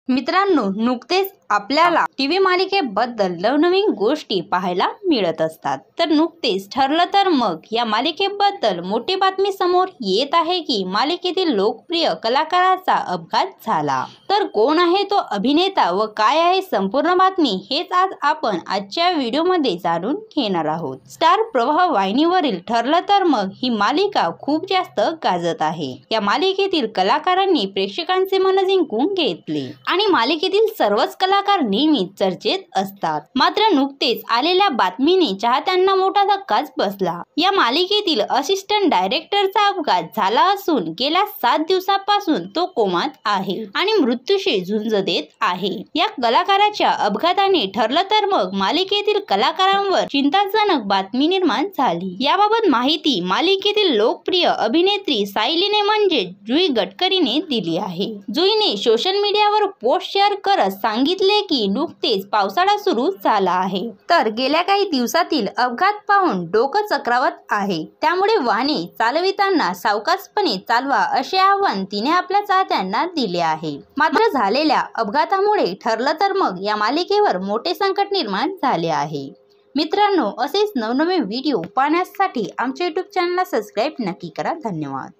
मित्रांनो, नुकतेच आपल्याला टीव्ही मालिकेबद्दल नवनवीन गोष्टी पाहायला मिळत असतात। तर नुकतेच ठरलं तर मग या मालिकेबद्दल मोठी बातमी समोर येत आहे की मालिकेतील लोकप्रिय कलाकाराचा अपघात झाला। तर कोण आहे तो अभिनेता व काय आहे संपूर्ण बातमी हेच आज आपण आजच्या व्हिडिओमध्ये जाणून घेणार आहोत। स्टार प्रवाह वाहिनीवरील ठरलं तर मग ही मालिका खूप जास्त गाजत आहे। या मालिकेतील कलाकारांनी प्रेक्षकांचे मन जिंकून घेतले आणि मालिकेतील सर्वच कलाकार नेहमी चर्चेत असतात। मात्र नुकतेच आलेल्या बातमीने चाहत्यांना मोठा धक्काच बसला। या मालिकेतील असिस्टंट डायरेक्टरचा अपघात झाला असून गेल्या 7 दिवसांपासून तो कोमात आहे आणि मृत्यूशी झुंज देत आहे। या कलाकाराच्या अपघाताने ठरलं तर मग मालिकेतील कलाकारांवर चिंताजनक बातमी निर्माण झाली। याबाबत माहिती मालिकेतील लोकप्रिय अभिनेत्री सायलीने म्हणजे जुई गडकरीने दिली आहे। जुईने सोशल मीडियावर पोस्ट शेअर करत सांगितले की नुकतेच पावसाळा सुरू झाला आहे, तर गेल्या काही दिवसातील अपघात पाहून डोकं चक्रावत आहे। त्यामुळे वाहने चालविताना सावकाशपणे चालवा असे आवाहन तिने आपल्या चाहत्यांना दिले आहे। मात्र झालेल्या अपघातामुळे ठरलं तर मग या मालिकेवर मोठे संकट निर्माण झाले आहे। मित्रांनो, असेच नवनवीन व्हिडिओ पाहण्यासाठी आमच्या YouTube चॅनलला सबस्क्राईब नक्की करा। धन्यवाद।